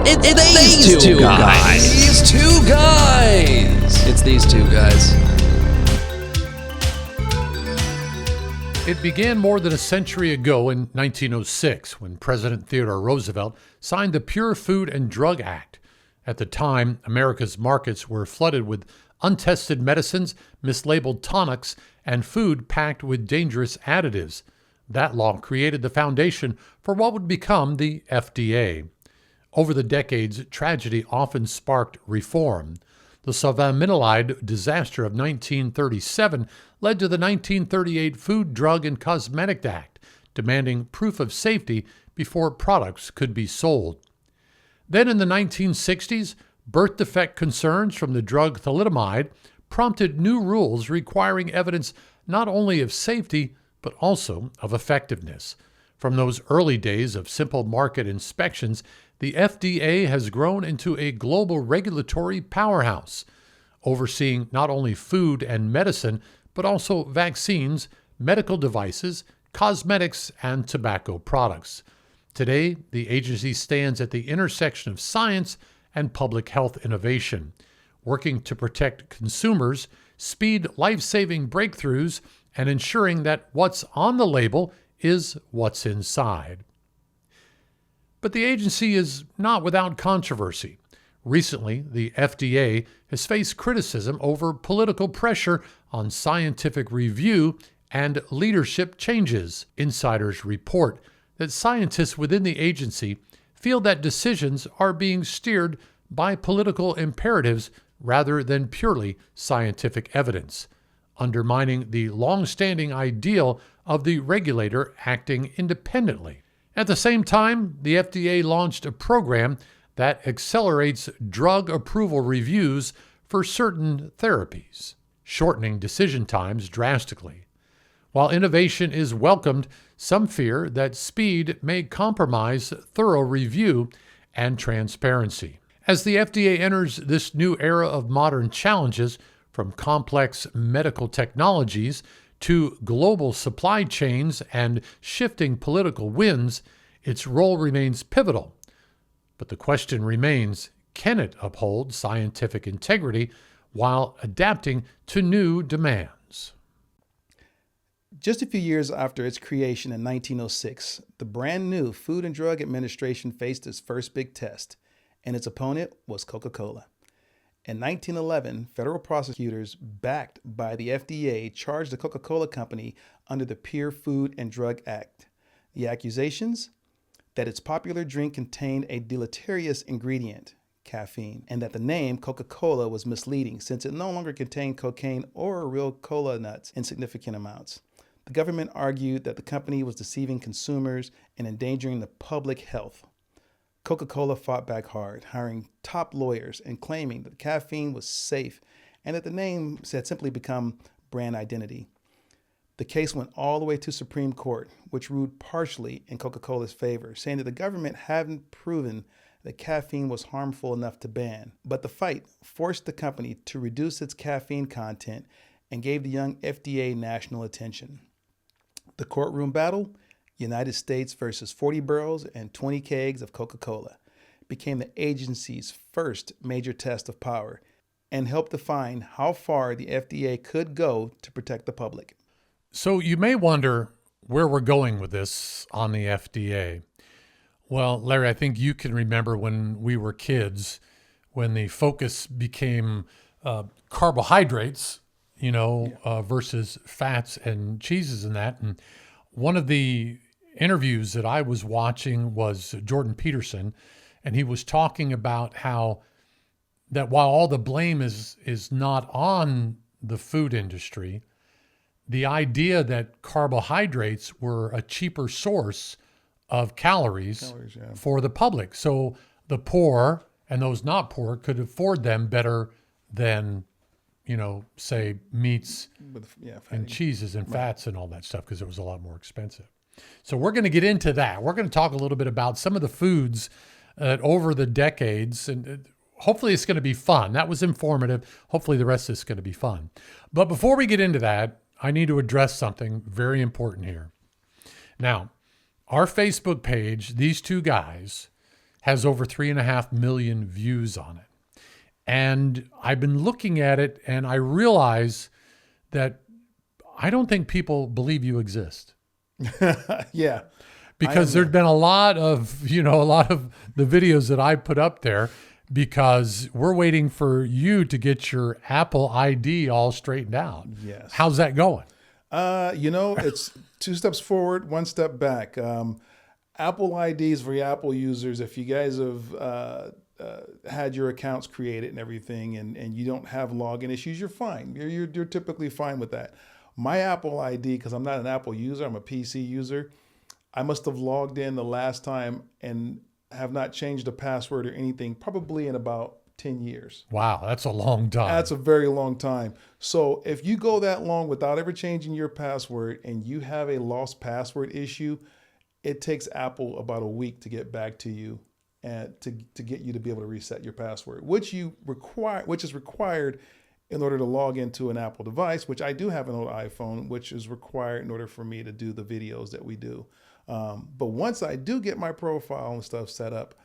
It's these two guys. These two guys. It's these two guys. It began more than a century ago in 1906 when President Theodore Roosevelt signed the Pure Food and Drug Act. At the time, America's markets were flooded with untested medicines, mislabeled tonics, and food packed with dangerous additives. That law created the foundation for what would become the FDA. Over the decades, tragedy often sparked reform. The sulfamidolide disaster of 1937 led to the 1938 Food, Drug, and Cosmetic Act, demanding proof of safety before products could be sold. Then in the 1960s, birth defect concerns from the drug thalidomide prompted new rules requiring evidence not only of safety, but also of effectiveness. From those early days of simple market inspections, the FDA has grown into a global regulatory powerhouse, overseeing not only food and medicine, but also vaccines, medical devices, cosmetics, and tobacco products. Today, the agency stands at the intersection of science and public health innovation, working to protect consumers, speed life-saving breakthroughs, and ensuring that what's on the label is what's inside. But the agency is not without controversy. Recently, the FDA has faced criticism over political pressure on scientific review and leadership changes. Insiders report that scientists within the agency feel that decisions are being steered by political imperatives rather than purely scientific evidence, undermining the long-standing ideal of the regulator acting independently. At the same time, the FDA launched a program that accelerates drug approval reviews for certain therapies, shortening decision times drastically. While innovation is welcomed, some fear that speed may compromise thorough review and transparency. As the FDA enters this new era of modern challenges, from complex medical technologies to global supply chains and shifting political winds, its role remains pivotal. But the question remains, can it uphold scientific integrity while adapting to new demands? Just a few years after its creation in 1906, the brand new Food and Drug Administration faced its first big test, and its opponent was Coca-Cola. In 1911, federal prosecutors, backed by the FDA, charged the Coca-Cola Company under the Pure Food and Drug Act. The accusations? That its popular drink contained a deleterious ingredient, caffeine, and that the name Coca-Cola was misleading since it no longer contained cocaine or real cola nuts in significant amounts. The government argued that the company was deceiving consumers and endangering the public health. Coca-Cola fought back hard, hiring top lawyers and claiming that caffeine was safe and that the name had simply become brand identity. The case went all the way to Supreme Court, which ruled partially in Coca-Cola's favor, saying that the government hadn't proven that caffeine was harmful enough to ban. But the fight forced the company to reduce its caffeine content and gave the young FDA national attention. The courtroom battle, United States versus 40 barrels and 20 kegs of Coca-Cola, became the agency's first major test of power and helped define how far the FDA could go to protect the public. So you may wonder where we're going with this on the FDA. Well, Larry, I think you can remember when we were kids, when the focus became carbohydrates, versus fats and cheeses and that. And one of the interviews that I was watching was Jordan Peterson, and he was talking about how that while all the blame is not on the food industry, the idea that carbohydrates were a cheaper source of calories for the public. So the poor and those not poor could afford them better than, say meats and cheeses and fats and all that stuff because it was a lot more expensive. So we're going to get into that. We're going to talk a little bit about some of the foods that over the decades, and hopefully it's going to be fun. That was informative. Hopefully the rest is going to be fun. But before we get into that, I need to address something very important here. Now, our Facebook page, These Two Guys, has over 3.5 million views on it. And I've been looking at it and I realize that I don't think people believe you exist. Yeah. Because there's been a lot of the videos that I put up there because we're waiting for you to get your Apple ID all straightened out. Yes. How's that going? It's 2 steps forward, 1 step back. Apple IDs for your Apple users, if you guys have had your accounts created and everything and you don't have login issues, you're fine. You're typically fine with that. My Apple ID, because I'm not an Apple user, I'm a PC user, I must have logged in the last time and have not changed a password or anything probably in about 10 years. Wow, that's a long time. That's a very long time. So if you go that long without ever changing your password and you have a lost password issue, it takes Apple about a week to get back to you and to get you to be able to reset your password, which is required in order to log into an Apple device, which I do have an old iPhone, which is required in order for me to do the videos that we do. But once I do get my profile and stuff set up,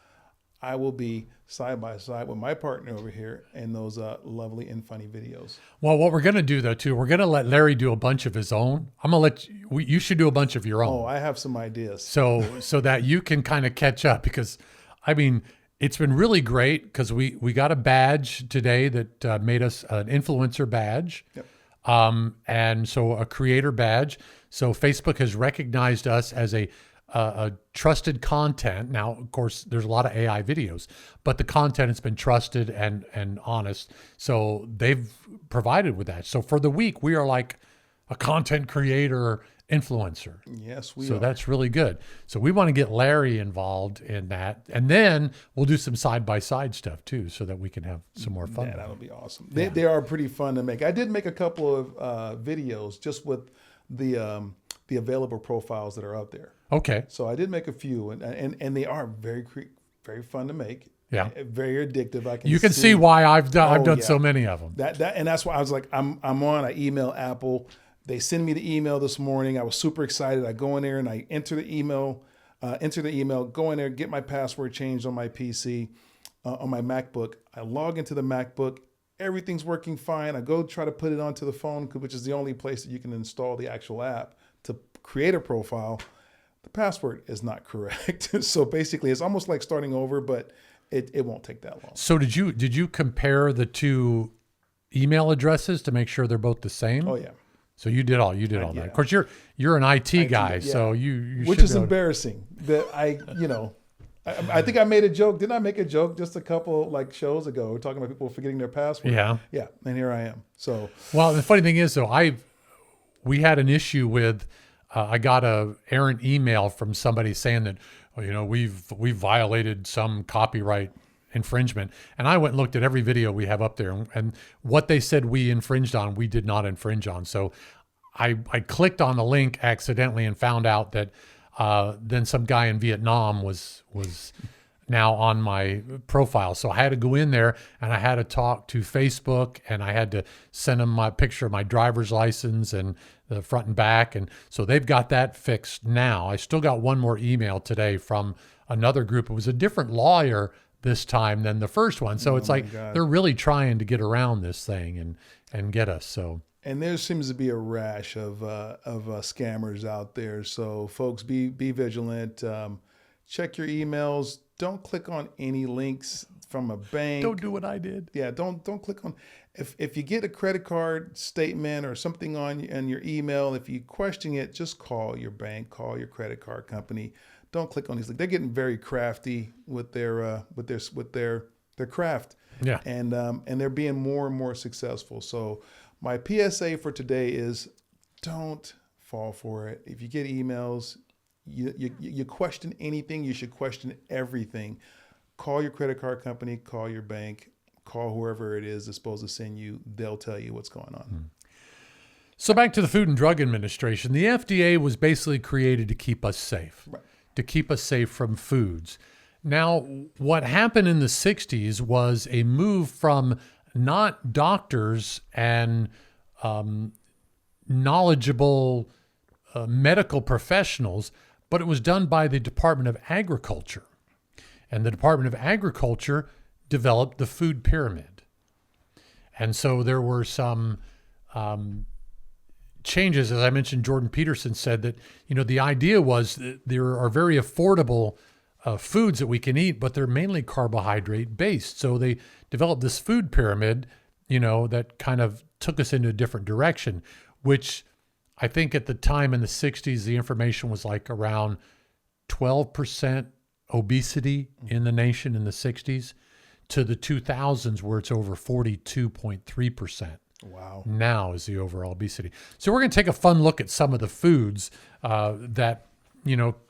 I will be side by side with my partner over here in those lovely and funny videos. Well, what we're going to do though, too, we're going to let Larry do a bunch of his own. I'm going to let you should do a bunch of your own. Oh, I have some ideas. So that you can kind of catch up because, I mean, it's been really great because we got a badge today that made us an influencer badge. Yep. And so a creator badge. So Facebook has recognized us as a trusted content. Now, of course, there's a lot of AI videos, but the content has been trusted and honest. So they've provided with that. So for the week, we are like a content creator influencer. Yes, we are. So that's really good. So we want to get Larry involved in that. And then we'll do some side-by-side stuff too so that we can have some more fun. Yeah, that'll be awesome. They are pretty fun to make. I did make a couple of videos just with the available profiles that are out there. Okay. So I did make a few, and they are very fun to make. Yeah. Very addictive. You can see why I've done yeah. so many of them. And that's why I was like, I'm on. I email Apple. They send me the email this morning. I was super excited. I go in there and I enter the email, go in there, get my password changed on my PC, on my MacBook. I log into the MacBook. Everything's working fine. I go try to put it onto the phone, which is the only place that you can install the actual app to create a profile. The password is not correct. So basically, it's almost like starting over, but it won't take that long. So did you compare the two email addresses to make sure they're both the same? Oh yeah. So you did all that. Yeah. Of course, you're an IT guy, yeah. so you which should is know. embarrassing that I think I made a joke. Didn't I make a joke just a couple shows ago talking about people forgetting their password? Yeah. Yeah. And here I am. So, Well, the funny thing is though, we had an issue with, I got a errant email from somebody saying that, we've violated some copyright infringement. And I went and looked at every video we have up there, and what they said we infringed on, we did not infringe on. So I clicked on the link accidentally and found out that then some guy in Vietnam was now on my profile. So I had to go in there and I had to talk to Facebook and I had to send them my picture of my driver's license and the front and back. And so they've got that fixed now. I still got one more email today from another group. It was a different lawyer this time than the first one. So it's like they're really trying to get around this thing and get us. So. And there seems to be a rash of scammers out there. So folks, be vigilant. Check your emails. Don't click on any links from a bank. Don't do what I did. Yeah, don't click on. If you get a credit card statement or something on your email, if you question it, just call your bank, call your credit card company. Don't click on these links. They're getting very crafty with their craft. Yeah. And they're being more and more successful. So my PSA for today is don't fall for it. If you get emails, you question anything, you should question everything. Call your credit card company, call your bank, call whoever it is that's supposed to send you. They'll tell you what's going on. So back to the Food and Drug Administration. The FDA was basically created to keep us safe, Right. to keep us safe from foods. Now, what happened in the 60s was a move from not doctors and knowledgeable medical professionals, but it was done by the Department of Agriculture. And the Department of Agriculture developed the food pyramid. And so there were some changes. As I mentioned, Jordan Peterson said that, the idea was that there are very affordable foods that we can eat, but they're mainly carbohydrate based. So they developed this food pyramid, that kind of took us into a different direction, which I think at the time in the 60s, the information was like around 12% obesity in the nation in the 60s to the 2000s where it's over 42.3%. Wow. Now is the overall obesity. So we're going to take a fun look at some of the foods that,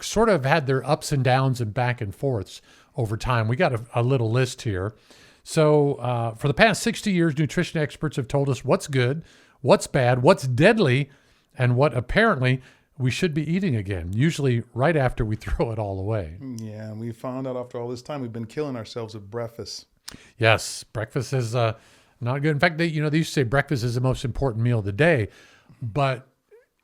sort of had their ups and downs and back and forths over time. We got a little list here. So for the past 60 years, nutrition experts have told us what's good, what's bad, what's deadly, and what apparently we should be eating again, usually right after we throw it all away. Yeah, and we found out after all this time we've been killing ourselves with breakfast. Yes, breakfast is not good. In fact, they used to say breakfast is the most important meal of the day, but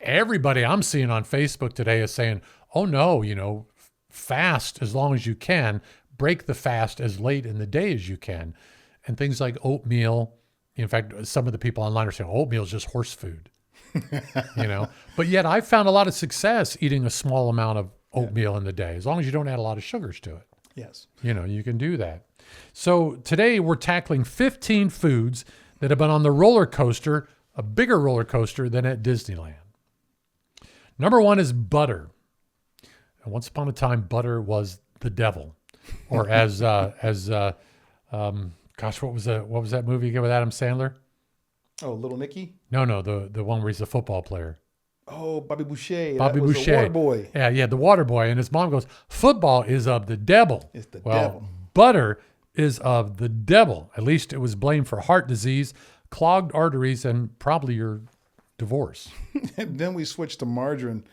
everybody I'm seeing on Facebook today is saying, oh no, fast as long as you can, break the fast as late in the day as you can. And things like oatmeal. In fact, some of the people online are saying oatmeal is just horse food, but yet I've found a lot of success eating a small amount of oatmeal in the day, as long as you don't add a lot of sugars to it. Yes. You can do that. So today we're tackling 15 foods that have been on the roller coaster, a bigger roller coaster than at Disneyland. Number one is butter. And once upon a time, butter was the devil, or gosh, what was that movie again with Adam Sandler? Oh, Little Nicky? No, the one where he's a football player. Oh, Bobby Boucher. Bobby Boucher. The water boy. Yeah, the water boy. And his mom goes, football is of the devil. It's the devil. Butter is of the devil. At least it was blamed for heart disease, clogged arteries, and probably your divorce. And then we switched to margarine,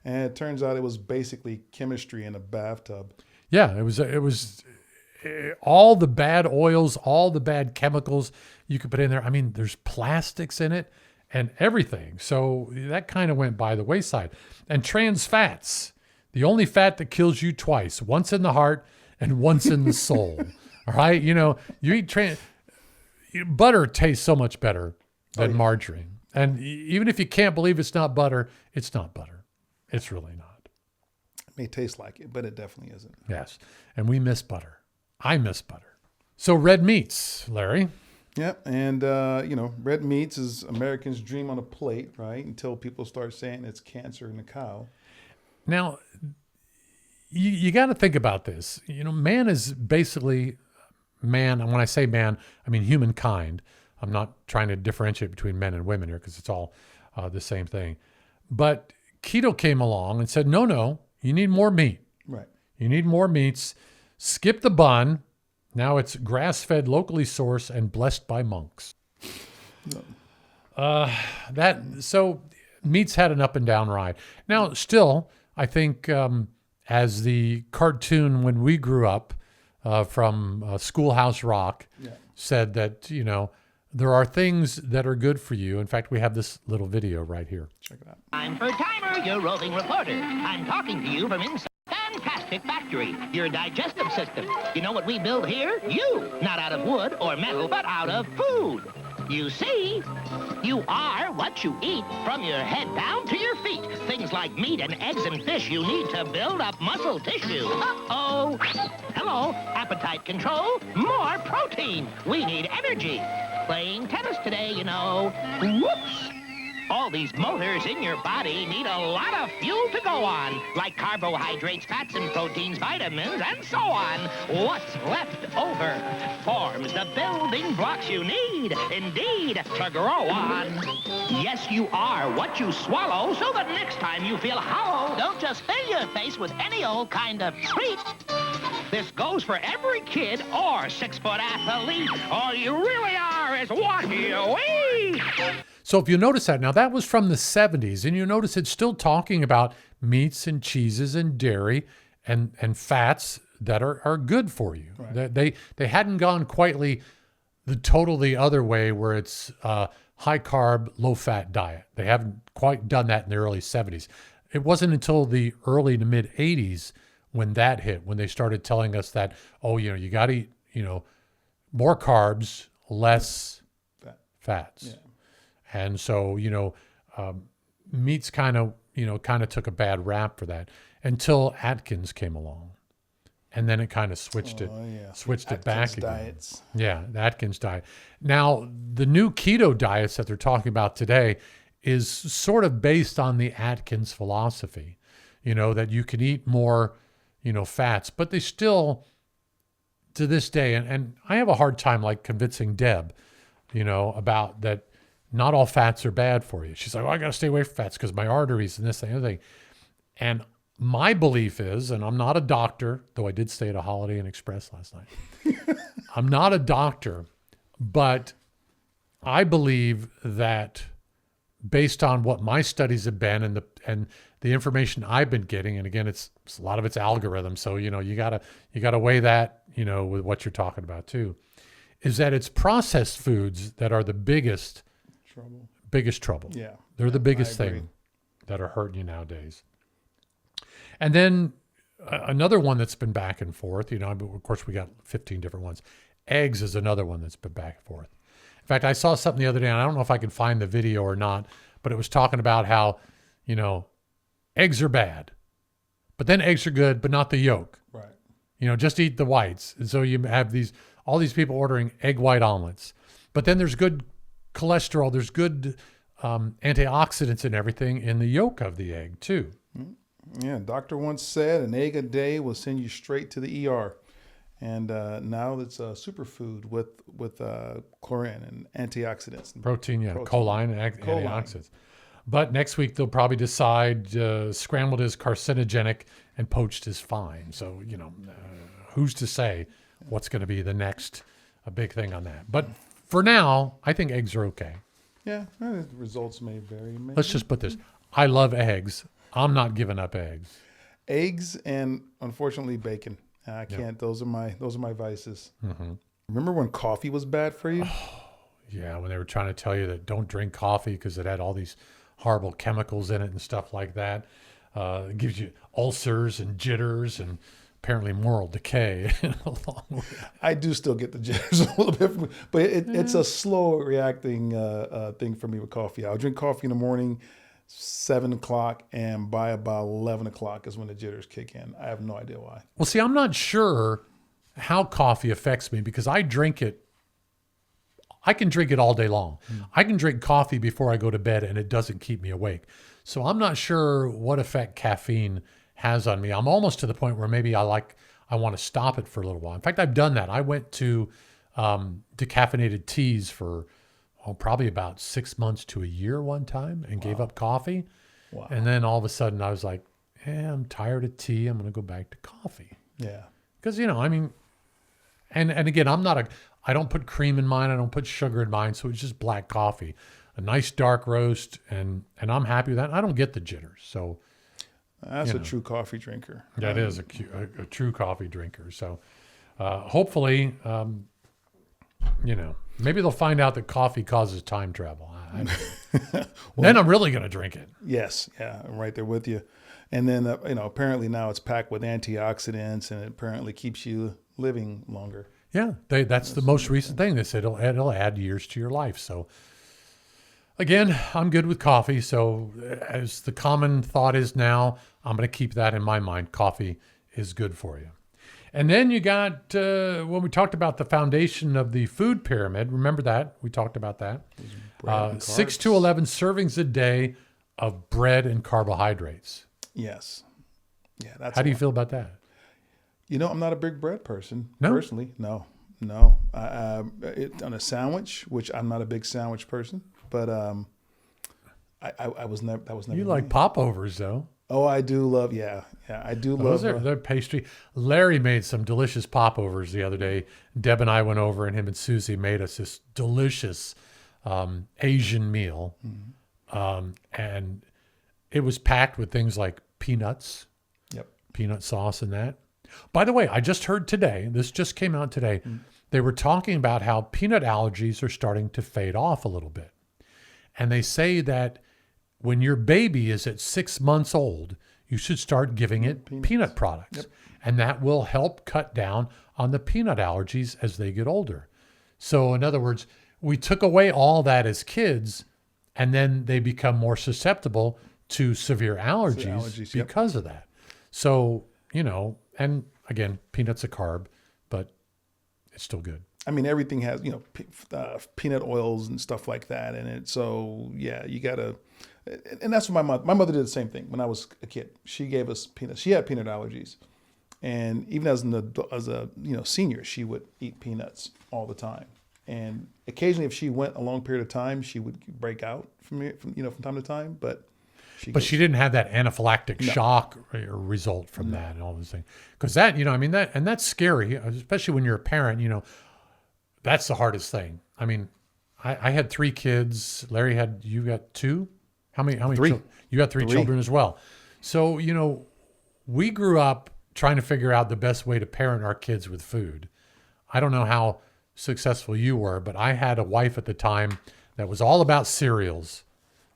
and it turns out it was basically chemistry in a bathtub. Yeah, it was all the bad oils, all the bad chemicals you could put in there. I mean, there's plastics in it and everything. So that kind of went by the wayside. And trans fats, the only fat that kills you twice, once in the heart and once in the soul. All right. You eat butter tastes so much better than margarine. And even if you can't believe it's not butter, it's not butter. It's really not. It may taste like it, but it definitely isn't. Yes. And we miss butter. I miss butter. So red meats, Larry. Yep. And, red meats is Americans' dream on a plate, right? Until people start saying it's cancer in the cow. Now, you got to think about this. Man is basically man. And when I say man, I mean humankind. I'm not trying to differentiate between men and women here because it's all the same thing. But keto came along and said, no, you need more meat. Right. You need more meats. Skip the bun. Now it's grass-fed, locally sourced, and blessed by monks. No. So meats had an up and down ride. Now, still, I think as the cartoon when we grew up from Schoolhouse Rock said that, there are things that are good for you. In fact, we have this little video right here. Check it out. I'm Bert Timer, your roving reporter. I'm talking to you from inside fantastic factory, your digestive system. You know what we build here? You! Not out of wood or metal, but out of food. You see, you are what you eat from your head down to your feet. Things like meat and eggs and fish you need to build up muscle tissue. Uh-oh. Hello, appetite control, more protein. We need energy. Playing tennis today, Whoops. All these motors in your body need a lot of fuel to go on, like carbohydrates, fats, and proteins, vitamins, and so on. What's left over forms the building blocks you need, indeed, to grow on. Yes, you are what you swallow, so that next time you feel hollow, don't just fill your face with any old kind of treat. This goes for every kid or 6-foot athlete. All you really are is what you eat. So if you notice that, now that was from the 70s, and you notice it's still talking about meats and cheeses and dairy and fats that are good for you. Right. They hadn't gone quite the other way where it's high carb, low fat diet. They haven't quite done that in the early 70s. It wasn't until the early to mid 80s when that hit, when they started telling us that, oh, you got to eat, more carbs, less fats. Yeah. And so, meats kind of took a bad rap for that until Atkins came along. And then it kind of switched it back again. Diets. Yeah, the Atkins diet. Now, the new keto diets that they're talking about today is sort of based on the Atkins philosophy, that you can eat more, fats, but they still, to this day, and I have a hard time like convincing Deb, about that not all fats are bad for you. She's like, I got to stay away from fats because my arteries and this and the other thing. And my belief is, and I'm not a doctor, though I did stay at a Holiday Inn Express last night. I'm not a doctor, but I believe that based on what my studies have been and the information I've been getting, and again, it's a lot of it's algorithm, so you gotta weigh that with what you're talking about too, is that it's processed foods that are the biggest trouble. Yeah, they're the biggest thing that are hurting you nowadays. And then another one that's been back and forth, of course we got 15 different ones. Eggs is another one that's been back and forth. In fact, I saw something the other day, and I don't know if I can find the video or not, but it was talking about how, eggs are bad, but then eggs are good, but not the yolk. Right. Just eat the whites. And so you have all these people ordering egg white omelets, but then there's good cholesterol, there's good antioxidants and everything in the yolk of the egg too. Yeah, doctor once said an egg a day will send you straight to the ER. And now it's a superfood with chlorine and antioxidants. And protein, choline and antioxidants. But next week they'll probably decide scrambled is carcinogenic and poached is fine. So, who's to say what's going to be the next big thing on that. But for now, I think eggs are okay. Yeah, the results may vary. Let's just put this. I love eggs. I'm not giving up eggs. Eggs and, unfortunately, bacon. I can't. Yep. Those are my vices. Mm-hmm. Remember when coffee was bad for you? Yeah, when they were trying to tell you that don't drink coffee because it had all these horrible chemicals in it and stuff like that. It gives you ulcers and jitters and apparently moral decay. I do still get the jitters a little bit, but it's a slow reacting thing for me with coffee. I'll drink coffee in the morning, 7 o'clock, and by about 11 o'clock is when the jitters kick in. I have no idea why. Well, see, I'm not sure how coffee affects me because I drink it. I can drink it all day long. I can drink coffee before I go to bed and it doesn't keep me awake. So I'm not sure what effect caffeine has on me. I'm almost to the point where maybe I want to stop it for a little while. In fact, I've done that. I went to decaffeinated teas for probably about 6 months to a year one time and gave up coffee. Wow. And then all of a sudden I was like, I'm tired of tea. I'm going to go back to coffee. Yeah. Because, and again, I don't put cream in mine. I don't put sugar in mine. So it's just black coffee, a nice dark roast. And I'm happy with that. I don't get the jitters. So that's a true coffee drinker. That is a true coffee drinker. So hopefully, maybe they'll find out that coffee causes time travel. Then I'm really going to drink it. Yes. Yeah. I'm right there with you. And then, apparently now it's packed with antioxidants and it apparently keeps you living longer. Yeah. That's the most recent thing. They said it'll add years to your life. So again, I'm good with coffee. So as the common thought is now, I'm going to keep that in my mind. Coffee is good for you. And then you got, when we talked about the foundation of the food pyramid, remember that? We talked about that. 6 to 11 servings a day of bread and carbohydrates. Yes. Yeah. That's How do you feel about that? I'm not a big bread person. No? Personally. No. On a sandwich, which I'm not a big sandwich person, but I was never. That was never. You like popovers, though. Oh, I do love. Yeah, I do love. They're pastry. Larry made some delicious popovers the other day. Deb and I went over, and him and Susie made us this delicious Asian meal, and it was packed with things like peanuts, peanut sauce, and that. By the way, I just heard today. This just came out today. They were talking about how peanut allergies are starting to fade off a little bit, and they say that when your baby is at 6 months old, you should start giving it peanut products. Yep. And that will help cut down on the peanut allergies as they get older. So in other words, we took away all that as kids, and then they become more susceptible to severe allergies because of that. So, and again, peanut's a carb, but it's still good. I mean, everything has, peanut oils and stuff like that in it. So yeah, you gotta, and that's what my mother did the same thing when I was a kid. She gave us peanuts. She had peanut allergies. And even as a senior, she would eat peanuts all the time. And occasionally, if she went a long period of time, she would break out from time to time. But she didn't have that anaphylactic shock result from that and all those things. Because that's scary, especially when you're a parent. That's the hardest thing. I mean, I had 3 kids. Larry you got 2? How many? 3. You got 3 children as well. So we grew up trying to figure out the best way to parent our kids with food. I don't know how successful you were, but I had a wife at the time that was all about cereals,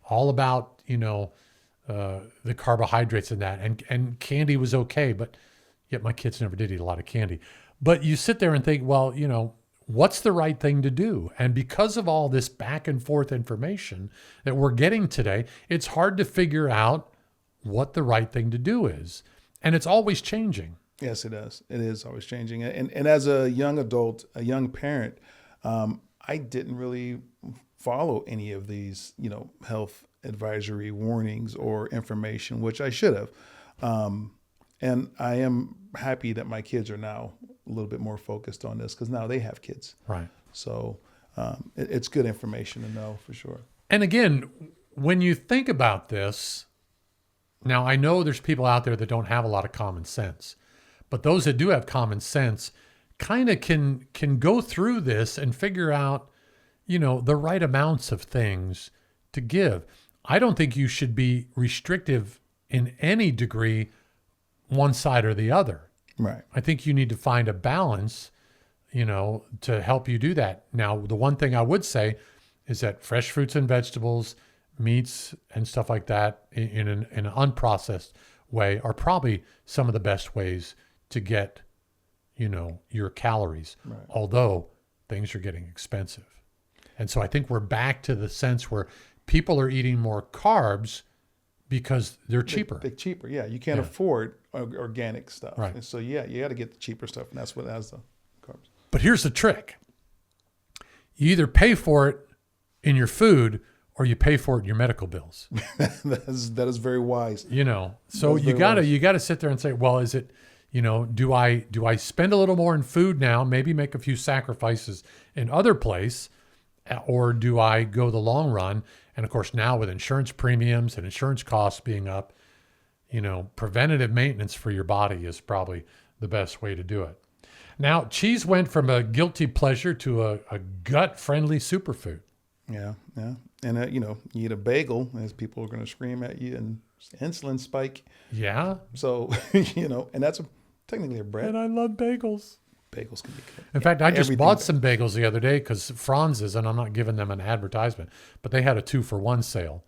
all about, the carbohydrates in that, and candy was okay, but yet my kids never did eat a lot of candy. But you sit there and think, well, what's the right thing to do? And because of all this back and forth information that we're getting today, it's hard to figure out what the right thing to do is. And it's always changing. Yes, it is. It is always changing. And as a young adult, a young parent, I didn't really follow any of these, health advisory warnings or information, which I should have. And I am happy that my kids are now a little bit more focused on this because now they have kids. Right. So it's good information to know for sure. And again, when you think about this, now I know there's people out there that don't have a lot of common sense, but those that do have common sense kind of can go through this and figure out, the right amounts of things to give. I don't think you should be restrictive in any degree, one side or the other. Right. I think you need to find a balance, to help you do that. Now, the one thing I would say is that fresh fruits and vegetables, meats and stuff like that in an unprocessed way are probably some of the best ways to get, your calories, right. Although things are getting expensive. And so I think we're back to the sense where people are eating more carbs because they're cheaper. They're cheaper, yeah. You can't afford organic stuff. Right. And so, yeah, you got to get the cheaper stuff, and that's what has the carbs. But here's the trick. You either pay for it in your food or you pay for it in your medical bills. that is very wise. So you gotta sit there and say, well, is it, do I spend a little more in food now, maybe make a few sacrifices in other place, or do I go the long run? And of course, now with insurance premiums and insurance costs being up, preventative maintenance for your body is probably the best way to do it. Now, cheese went from a guilty pleasure to a gut-friendly superfood. Yeah. And, you eat a bagel, as people are going to scream at you, and insulin spike. Yeah. So, and that's technically a bread. And I love bagels. Bagels can be good. In fact, I just bought some bagels the other day because Franz's, and I'm not giving them an advertisement, but they had a 2-for-1 sale.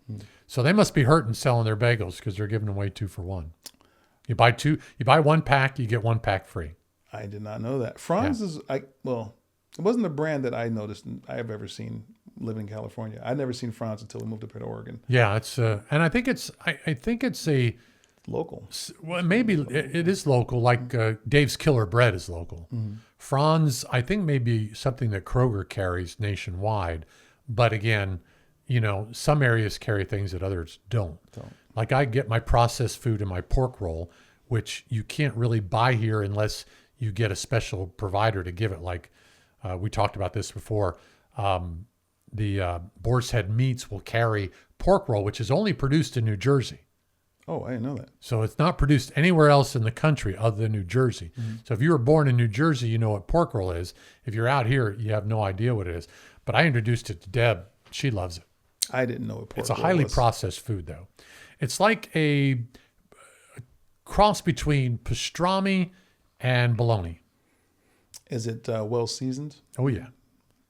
So they must be hurting selling their bagels because they're giving away 2 for 1. You buy 1 pack, you get 1 pack free. I did not know that. Franz's, it wasn't a brand that I noticed I have ever seen living in California. I'd never seen Franz until we moved up here to Oregon. Yeah, it's and I think it's a local. Well, maybe it is local. Like Dave's Killer Bread is local. Mm-hmm. Franz, I think, maybe something that Kroger carries nationwide. But again, some areas carry things that others don't. Like I get my processed food and my pork roll, which you can't really buy here unless you get a special provider to give it. Like we talked about this before. The Boar's Head Meats will carry pork roll, which is only produced in New Jersey. Oh, I didn't know that. So it's not produced anywhere else in the country other than New Jersey. Mm-hmm. So if you were born in New Jersey, you know what pork roll is. If you're out here, you have no idea what it is. But I introduced it to Deb. She loves it. I didn't know what pork roll was. It's a highly processed food, though. It's like a cross between pastrami and bologna. Is it well seasoned? Oh, yeah.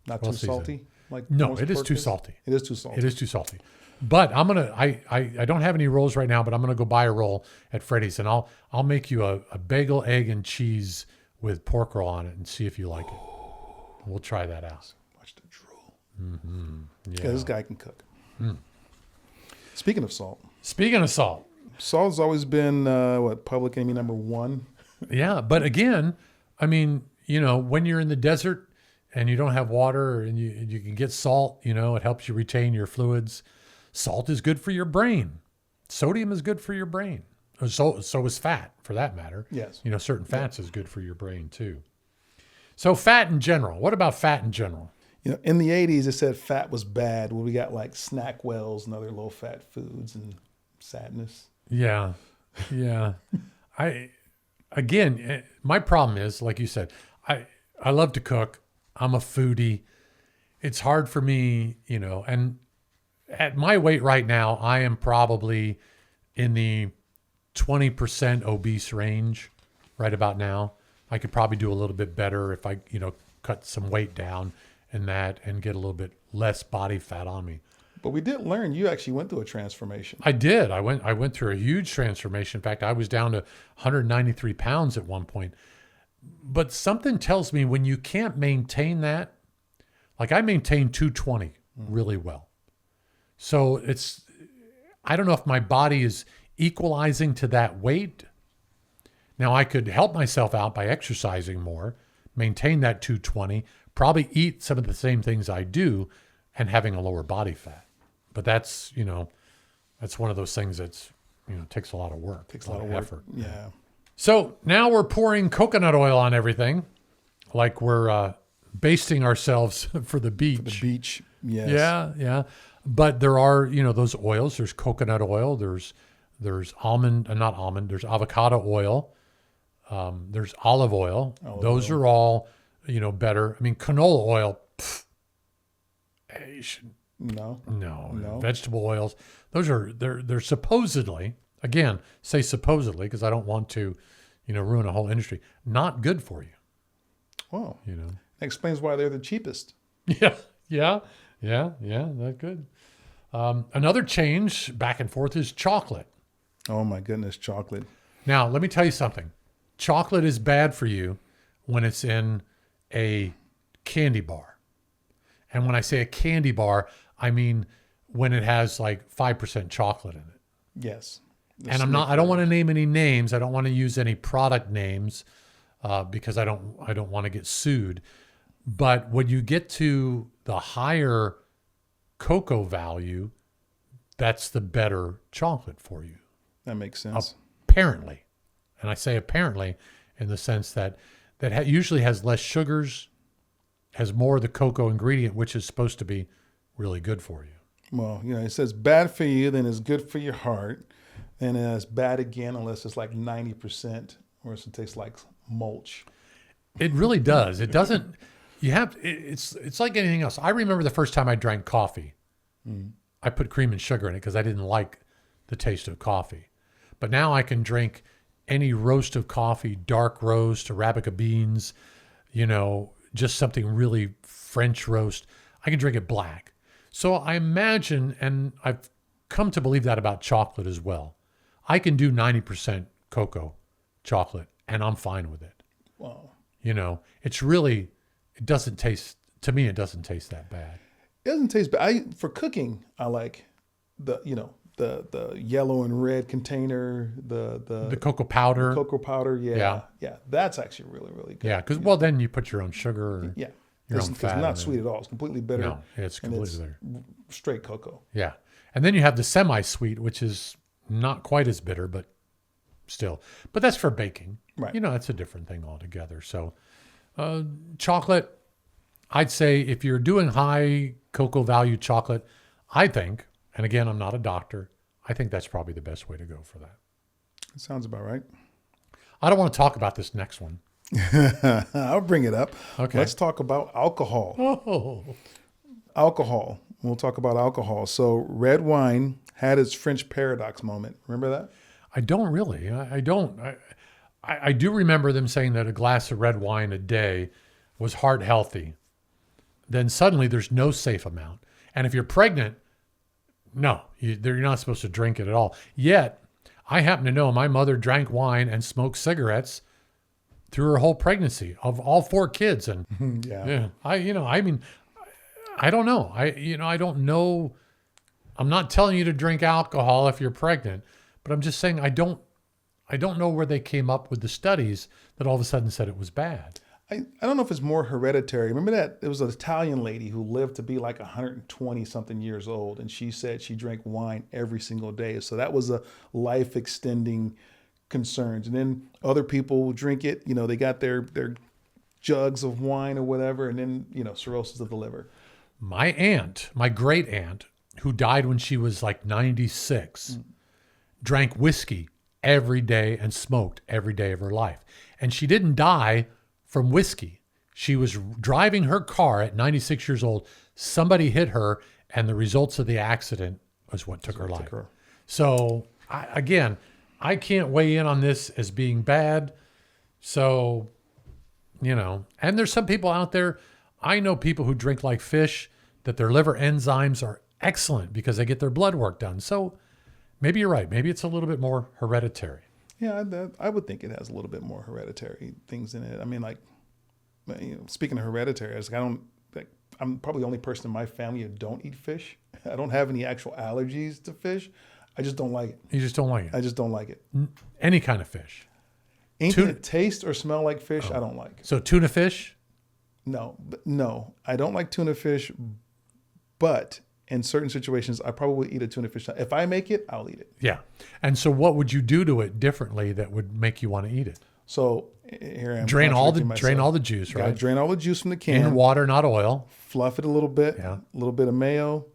Not well too salty? No, it is too salty. It is too salty. It is too salty. But I don't have any rolls right now, but I'm gonna go buy a roll at Freddy's, and I'll make you a bagel, egg, and cheese with pork roll on it, and see if you like it. We'll try that out. Watch the drool. Yeah. Yeah, this guy can cook. Speaking of salt, Speaking of salt, salt's always been public enemy number one. yeah. But again, I mean, when you're in the desert and you don't have water and you can get salt, it helps you retain your fluids. Salt is good for your brain. Sodium is good for your brain. So is fat, for that matter. Yes. Certain fats is good for your brain too. So fat in general. What about fat in general? In the 80s, it said fat was bad. Well, we got like snack wells and other low-fat foods and sadness. Yeah. My problem is, like you said, I love to cook. I'm a foodie. It's hard for me, and at my weight right now, I am probably in the 20% obese range right about now. I could probably do a little bit better if I, cut some weight down and get a little bit less body fat on me. But we did learn you actually went through a transformation. I did. I went through a huge transformation. In fact, I was down to 193 pounds at one point. But something tells me when you can't maintain that, like I maintain 220 really well. So I don't know if my body is equalizing to that weight. Now I could help myself out by exercising more, maintain that 220, probably eat some of the same things I do and having a lower body fat. But that's one of those things that's, takes a lot of work. Takes a lot of work. effort. Yeah. So now we're pouring coconut oil on everything, like we're basting ourselves for the beach. The beach, yes. Yeah. But there are, those oils. There's coconut oil. There's there's avocado oil. There's olive oil. Those are all, better. I mean, canola oil. No. Vegetable oils. They're supposedly, again, say supposedly, because I don't want to, ruin a whole industry. Not good for you. Wow. That explains why they're the cheapest. Yeah. That's good. Another change back and forth is chocolate. Oh my goodness, chocolate. Now, let me tell you something. Chocolate is bad for you when it's in a candy bar. And when I say a candy bar, I mean when it has like 5% chocolate in it. Yes. And I don't want to name any names. I don't want to use any product names because I don't want to get sued. But when you get to the higher cocoa value, that's the better chocolate for you. That makes sense. Apparently. And I say apparently in the sense that usually has less sugars, has more of the cocoa ingredient, which is supposed to be really good for you. Well, it says bad for you, then it's good for your heart. And it's bad again unless it's like 90%, or it tastes like mulch. It really does. It doesn't. It's like anything else. I remember the first time I drank coffee. I put cream and sugar in it because I didn't like the taste of coffee. But now I can drink any roast of coffee, dark roast, Arabica beans, just something really French roast. I can drink it black. So I imagine, and I've come to believe that about chocolate as well. I can do 90% cocoa chocolate and I'm fine with it. Wow. It doesn't taste that bad. It doesn't taste bad. For cooking, I like the yellow and red container, the cocoa powder. Cocoa powder, yeah. That's actually really, really good. Yeah, because then you put your own sugar. Or your own fat. It's not sweet at all. It's completely bitter. No, it's completely bitter. Straight cocoa. Yeah, and then you have the semi-sweet, which is not quite as bitter, but still. But that's for baking. Right. That's a different thing altogether. So, chocolate, I'd say if you're doing high cocoa value chocolate, I think, and again, I'm not a doctor, I think that's probably the best way to go for that. That sounds about right. I don't want to talk about this next one. I'll bring it up. Okay. Let's talk about alcohol. Oh. Alcohol. We'll talk about alcohol. So red wine had its French paradox moment. Remember that? I don't really. I don't. I do remember them saying that a glass of red wine a day was heart healthy. Then suddenly there's no safe amount. And if you're pregnant, No, you're not supposed to drink it at all. Yet, I happen to know my mother drank wine and smoked cigarettes through her whole pregnancy of all 4 kids. And Yeah. I mean, I don't know. I don't know. I'm not telling you to drink alcohol if you're pregnant, but I'm just saying I don't know where they came up with the studies that all of a sudden said it was bad. I don't know if it's more hereditary. Remember that it was an Italian lady who lived to be like 120 something years old, and she said she drank wine every single day. So that was a life extending concerns. And then other people will drink it. They got their jugs of wine or whatever, and then cirrhosis of the liver. My great aunt, who died when she was like 96, drank whiskey every day and smoked every day of her life. And she didn't die from whiskey. She was driving her car at 96 years old. Somebody hit her, and the results of the accident was what took her life. So, I can't weigh in on this as being bad. So, and there's some people out there, I know people who drink like fish, that their liver enzymes are excellent because they get their blood work done. So maybe you're right. Maybe it's a little bit more hereditary. Yeah, I would think it has a little bit more hereditary things in it. I mean, like, speaking of hereditary, I'm probably the only person in my family who don't eat fish. I don't have any actual allergies to fish. I just don't like it. You just don't like it? I just don't like it. Any kind of fish? Anything that tastes or smell like fish, I don't like. So tuna fish? No, I don't like tuna fish, but in certain situations, I probably eat a tuna fish. If I make it, I'll eat it. Yeah. And so what would you do to it differently that would make you want to eat it? So here I am. Drain all the juice, right? Drain all the juice from the can. In water, not oil. Fluff it a little bit. Yeah. A little bit of mayo,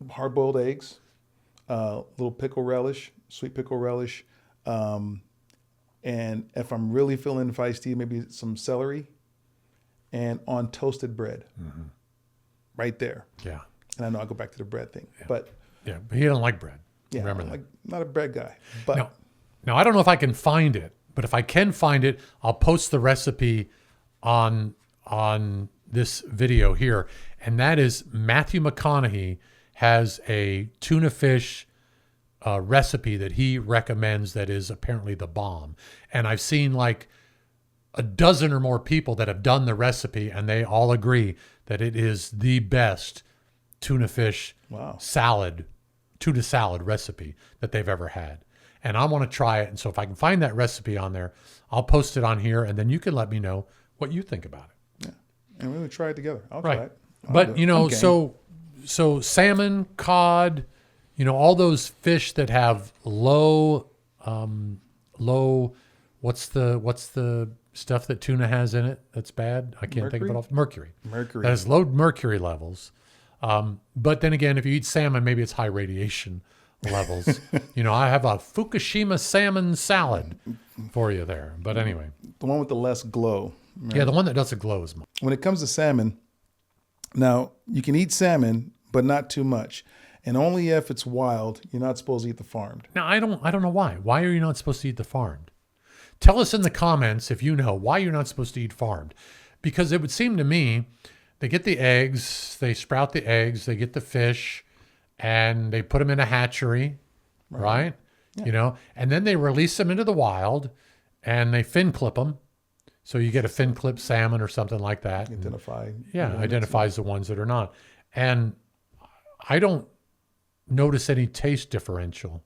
hard-boiled eggs, little pickle relish, sweet pickle relish, and if I'm really feeling feisty, maybe some celery, and on toasted bread. Mm-hmm. Right there. Yeah. And I know I'll go back to the bread thing, but he don't like bread. Yeah, remember that. Not a bread guy. But now I don't know if I can find it, but if I can find it, I'll post the recipe on this video here. And that is Matthew McConaughey has a tuna fish recipe that he recommends that is apparently the bomb. And I've seen like a dozen or more people that have done the recipe, and they all agree that it is the best tuna fish tuna salad recipe that they've ever had. And I want to try it. And so if I can find that recipe on there, I'll post it on here, and then you can let me know what you think about it. Yeah. And we're going to try it together. I'll try it. But, so salmon, cod, all those fish that have low, what's the stuff that tuna has in it that's bad? I can't think of it off. Mercury. That has low mercury levels. But then again, if you eat salmon, maybe it's high radiation levels. I have a Fukushima salmon salad for you there. But anyway. The one with the less glow. Right? Yeah, the one that doesn't glow as much. When it comes to salmon, now you can eat salmon, but not too much. And only if it's wild, you're not supposed to eat the farmed. Now, I don't know why. Why are you not supposed to eat the farmed? Tell us in the comments if you know why you're not supposed to eat farmed. Because it would seem to me, they get the eggs, they sprout the eggs, they get the fish, and they put them in a hatchery, right? Yeah. And then they release them into the wild, and they fin clip them. So you get a fin clip salmon or something like that. Identifies the ones that are not. And I don't notice any taste differential.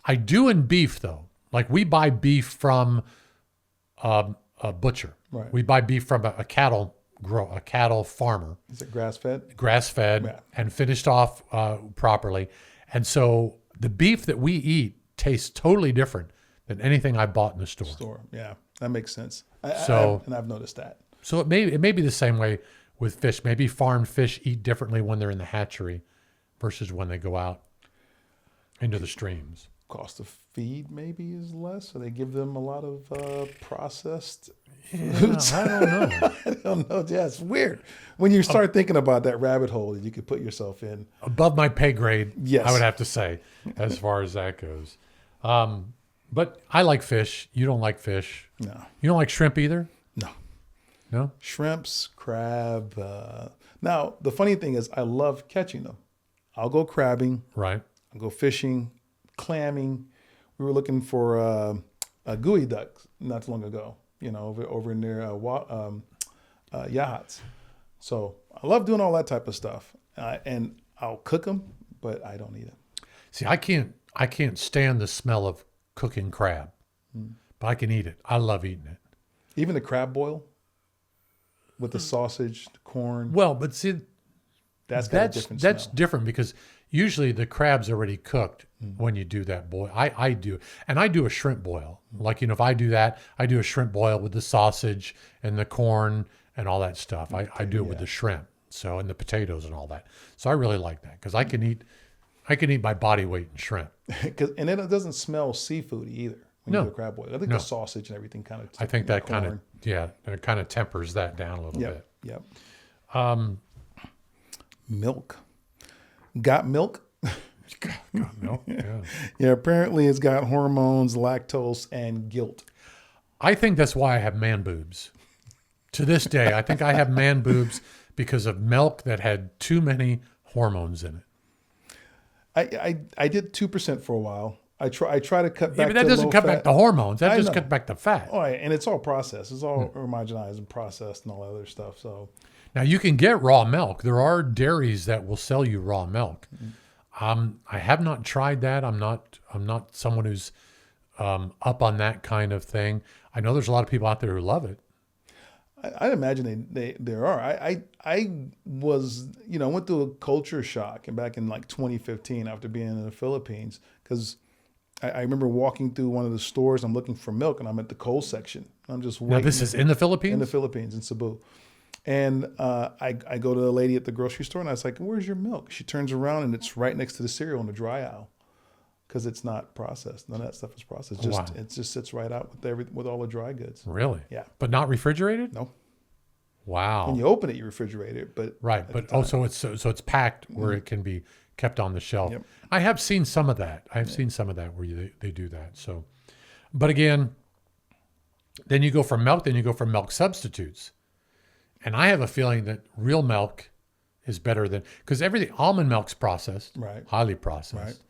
I do in beef, though. Like we buy beef from a butcher. Right. We buy beef from a cattle farmer. Is it grass-fed? Grass-fed and finished off properly. And so the beef that we eat tastes totally different than anything I bought in the store. Yeah, that makes sense. And I've noticed that. So it may be the same way with fish. Maybe farmed fish eat differently when they're in the hatchery versus when they go out into the streams. Cost of feed maybe is less, so they give them a lot of processed foods. I don't know. I don't know. Yeah, it's weird when you start thinking about that rabbit hole that you could put yourself in. Above my pay grade, yes. I would have to say, as far as that goes. But I like fish. You don't like fish. No. You don't like shrimp either? No. No? Shrimps, crab, Now, the funny thing is I love catching them. I'll go crabbing. Right. I'll go fishing, clamming. We were looking for gooey ducks not too long ago, over near Yahats. So I love doing all that type of stuff. And I'll cook them, but I don't eat them. See, I can't stand the smell of cooking crab, but I can eat it. I love eating it. Even the crab boil with the sausage, the corn. Well, but see, that's got a different that's smell. different because usually the crab's already cooked when you do that boil. I do, and I do a shrimp boil. Like if I do that, I do a shrimp boil with the sausage and the corn and all that stuff. I do it with the shrimp, and the potatoes and all that. So I really like that because I can eat my body weight in shrimp. And it doesn't smell seafoody either when you do a crab boil. I think the sausage and everything kind of. I think that kind of tempers that down a little bit. Yep. Milk. Got milk? Got milk. Yeah. Yeah. Apparently, it's got hormones, lactose, and guilt. I think that's why I have man boobs. To this day, I think I have man boobs because of milk that had too many hormones in it. I did 2% for a while. I try to cut back. Yeah, but that doesn't cut back the hormones. That just cuts back the fat. Oh, yeah, and it's all processed. It's all homogenized and processed and all that other stuff. So now you can get raw milk. There are dairies that will sell you raw milk. I have not tried that. I'm not someone who's up on that kind of thing. I know there's a lot of people out there who love it. I imagine there are. I was, went through a culture shock and back in like 2015 after being in the Philippines, because I remember walking through one of the stores. I'm looking for milk, and I'm at the coal section. I'm just waiting. Now this is in the Philippines? In the Philippines, in Cebu. And I go to the lady at the grocery store, and I was like, "Where's your milk?" She turns around, and it's right next to the cereal in the dry aisle, because it's not processed. None of that stuff is processed. It just sits right out with all the dry goods. Really? Yeah. But not refrigerated? No. Wow. When you open it, you refrigerate it, but right. But so it's packed where it can be kept on the shelf. Yep. I have seen some of that. Seen some of that where they do that. So, but again, then you go from milk. Then you go from milk substitutes, and I have a feeling that real milk is better than, because everything, almond milk's processed, right, highly processed.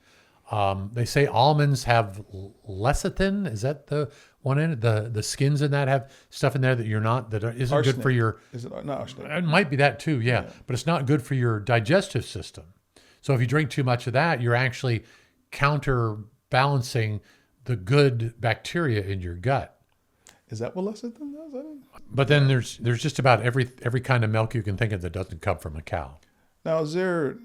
Right. They say almonds have lecithin. Is that the one in it? The skins in that have stuff in there that isn't arsenic. good for your. Is it not arsenic? It might be that too, yeah. But it's not good for your digestive system. So if you drink too much of that, you're actually counterbalancing the good bacteria in your gut. Is that what lecithin does? But then there's just about every kind of milk you can think of that doesn't come from a cow. Now, is there?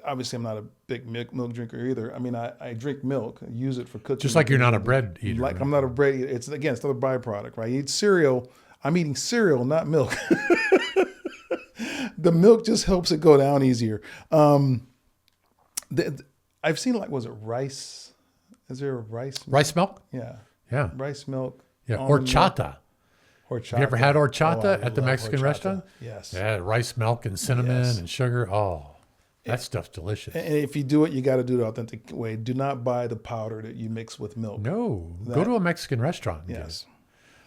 Obviously, I'm not a big milk drinker either. I mean, I drink milk, I use it for cooking. Just like you're not a bread eater. Like I'm not a bread eater. It's another byproduct, right? You eat cereal. I'm eating cereal, not milk. The milk just helps it go down easier. I've seen, like, was it rice? Is there a rice milk? Rice milk? Yeah. Yeah. Rice milk. Yeah. Horchata. Horchata. Have you ever had horchata at the Mexican restaurant? Yes. Yeah, rice milk and cinnamon and sugar. Oh, that stuff's delicious. And if you do it, you got to do it the authentic way. Do not buy the powder that you mix with milk. No. Go to a Mexican restaurant. Yes.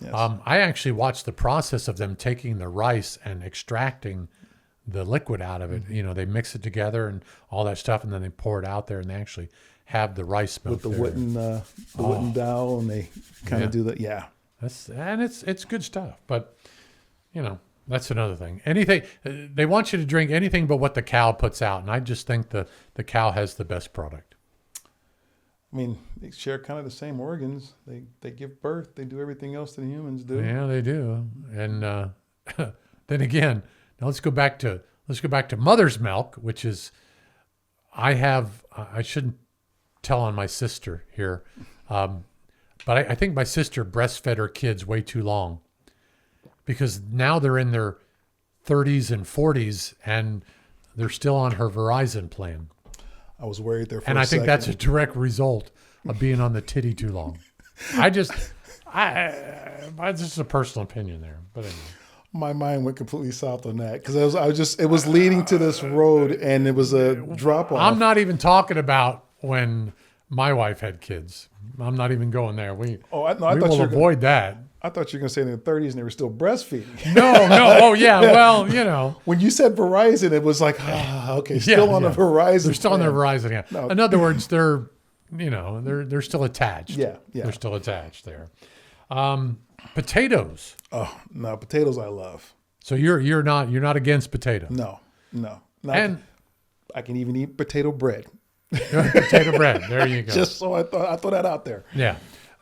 Yes. I actually watched the process of them taking the rice and extracting the liquid out of it. Mm-hmm. They mix it together and all that stuff, and then they pour it out there, and they actually have the rice milk with the wooden dowel, and they kind of do that. Yeah, it's good stuff. But that's another thing. Anything they want you to drink anything but what the cow puts out, and I just think the cow has the best product. I mean, they share kind of the same organs. They give birth. They do everything else that humans do. Yeah, they do. And then again, now let's go back to mother's milk, which is I shouldn't tell on my sister here, but I think my sister breastfed her kids way too long, because now they're in their 30s and 40s and they're still on her Verizon plan. I was worried there for a second. And I think that's a direct result of being on the titty too long. That's just a personal opinion there. But anyway. My mind went completely south on that, because it was leading to this road, and it was a drop off. I'm not even talking about when My wife had kids. I'm not even going there. We I we thought will you were avoid that. I thought you were going to say in their 30s and they were still breastfeeding. No. Oh yeah. Well, you know. When you said Verizon, it was like, okay, still on the Verizon. They're still on their plan. Verizon. Yeah. No. In other words, they're still attached. Yeah. They're still attached there. Potatoes. Oh no, potatoes I love. So you're not against potato. No. And I can even eat potato bread. potato bread. There you go. Just so I throw that out there. Yeah.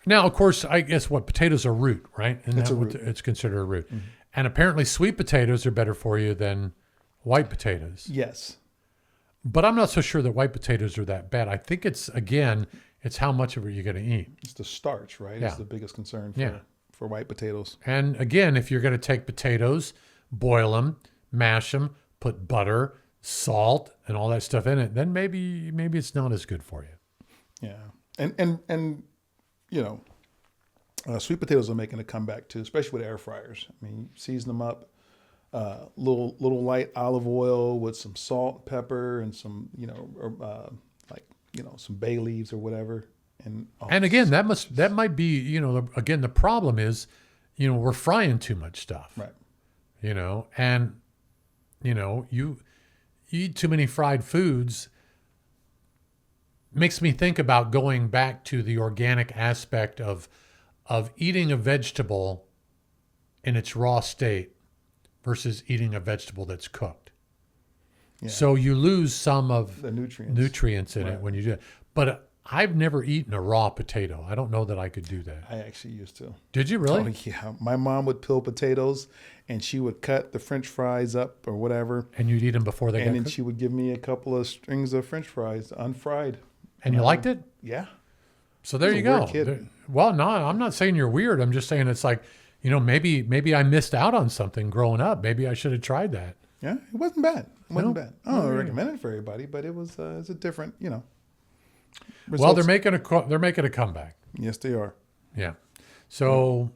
Now, of course, I guess potatoes are root, right? And It's a root. It's considered a root. Mm-hmm. And apparently sweet potatoes are better for you than white potatoes. Yes. But I'm not so sure that white potatoes are that bad. I think it's how much of it you're going to eat. It's the starch, right? Yeah. It's the biggest concern Yeah. for white potatoes. And again, if you're going to take potatoes, boil them, mash them, put butter, salt, and all that stuff in it, then maybe it's not as good for you. Yeah. And you know, sweet potatoes are making a comeback too, especially with air fryers. I mean, you season them up, little light olive oil with some salt, and pepper, and some some bay leaves or whatever. And again, that might be again the problem is, we're frying too much stuff. right. And you eat too many fried foods. Makes me think about going back to the organic aspect of eating a vegetable in its raw state versus eating a vegetable that's cooked. Yeah. So you lose some of The nutrients. nutrients in it when you do it. But I've never eaten a raw potato. I don't know that I could do that. I actually used to. Did you really? Oh, yeah. My mom would peel potatoes and she would cut the French fries up or whatever. And you'd eat them before they And got then cooked? she would give me a couple of strings of French fries, unfried. And you liked it? Yeah. So there I was you a go. weird kid. Well, no, I'm not saying you're weird. I'm just saying it's like, maybe I missed out on something growing up. Maybe I should have tried that. Yeah, it wasn't bad. It wasn't No? bad. I don't recommend it for everybody, but it was it's a different, Well, results. they're making a comeback. Yes, they are. Yeah. So,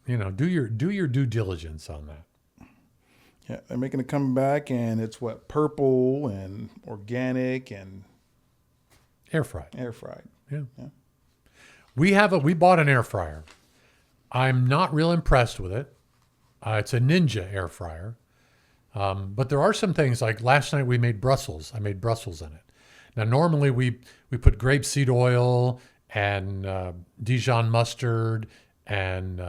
do your due diligence on that. Yeah, they're making a comeback, and it's purple and organic and Air fried. air fried. Yeah. Yeah. We bought an air fryer. I'm not real impressed with it. It's a Ninja air fryer. But there are some things like last night we made Brussels. I made Brussels in it. Now, normally we put grapeseed oil and Dijon mustard and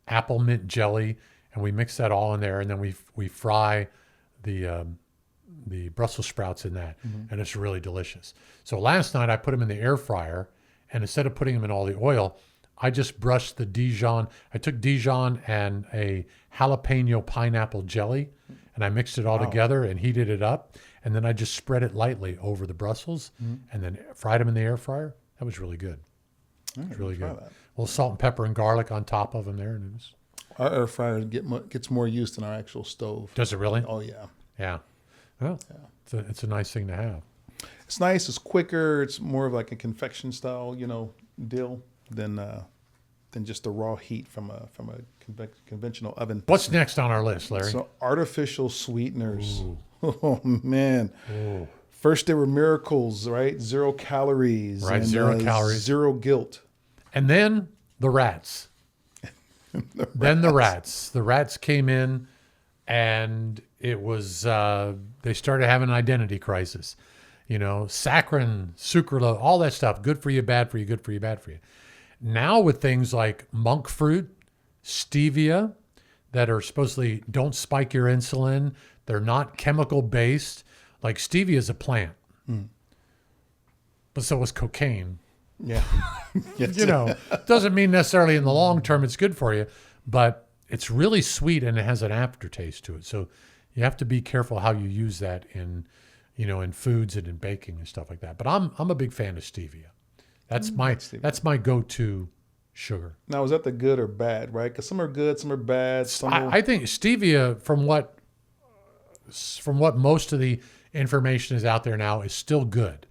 apple mint jelly, and we mix that all in there, and then we fry the Brussels sprouts in that, and it's really delicious. So last night I put them in the air fryer, and instead of putting them in all the oil, I just brushed the Dijon. I took Dijon and a jalapeno pineapple jelly, and I mixed it all together and heated it up, and then I just spread it lightly over the Brussels, and then fried them in the air fryer. That was really good. It was really good. A little salt and pepper and garlic on top of them there, and it was. Our air fryer gets more use than our actual stove. Does it really? Oh yeah. Yeah. Well, it's a nice thing to have. It's nice. It's quicker. It's more of like a confection style, deal than just the raw heat from a conventional oven. What's next on our list, Larry? So artificial sweeteners. Ooh. Oh man. Ooh. First they were miracles, right? 0 calories. Right, and, 0 calories. 0 guilt. And then the rats. Then the rats. The rats came in, and it was they started having an identity crisis. Saccharin, sucralose, all that stuff. Good for you, bad for you, good for you, bad for you. Now with things like monk fruit, stevia, that are supposedly don't spike your insulin. They're not chemical based. Like stevia is a plant. But so is cocaine. Yeah. Yes. Doesn't mean necessarily in the long term it's good for you, but it's really sweet and it has an aftertaste to it. So you have to be careful how you use that in foods and in baking and stuff like that. But I'm a big fan of stevia. That's my go-to sugar. Now, is that the good or bad, right? Because some are good, some are bad. I think stevia, from what most of the information is out there now, is still good.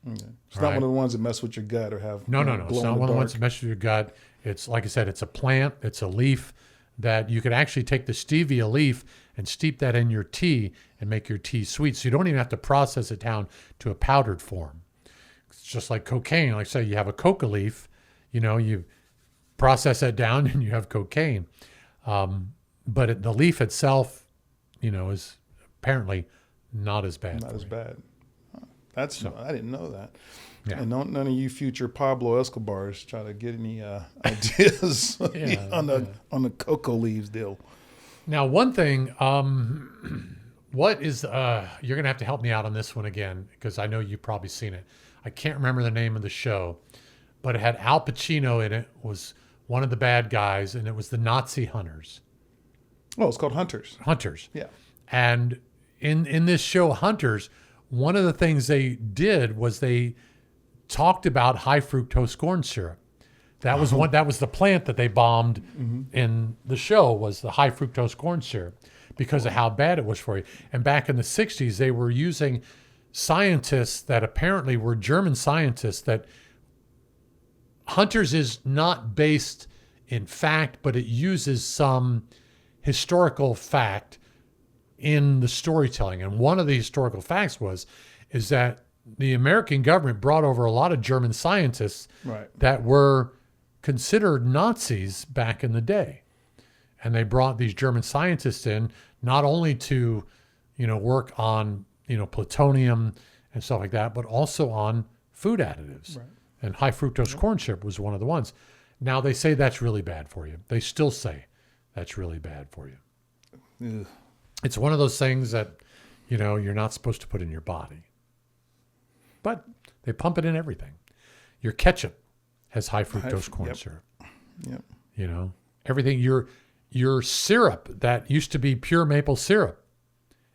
Okay. It's not one of the ones that mess with your gut or have No. It's not one of the ones that mess with your gut. It's like I said, it's a plant, it's a leaf that you could actually take the stevia leaf and steep that in your tea and make your tea sweet. So you don't even have to process it down to a powdered form. It's just like cocaine. Like say you have a coca leaf, you process that down and you have cocaine. But the leaf itself, is apparently not as bad. Not as bad. I didn't know that. Yeah. And none of you future Pablo Escobars try to get any ideas on the cocoa leaves deal. Now, one thing, what is, you're going to have to help me out on this one again, because I know you've probably seen it. I can't remember the name of the show, but it had Al Pacino in it, was one of the bad guys, and it was the Nazi hunters. Oh, it's called Hunters. Hunters. Yeah. And in this show, Hunters, one of the things they did was they talked about high fructose corn syrup. That was that was the plant that they bombed in the show, was the high fructose corn syrup, because of how bad it was for you. And back in the 60s, they were using scientists that apparently were German scientists. That Hunters is not based in fact, but it uses some historical fact in the storytelling. And one of the historical facts is that the American government brought over a lot of German scientists that were considered Nazis back in the day. And they brought these German scientists in not only to, work on, plutonium and stuff like that, but also on food additives. Right. And high fructose corn syrup was one of the ones. Now they say that's really bad for you. They still say that's really bad for you. Ugh. It's one of those things that, you're not supposed to put in your body. But they pump it in everything. Your ketchup has high fructose corn syrup. Yep. Everything. Your syrup that used to be pure maple syrup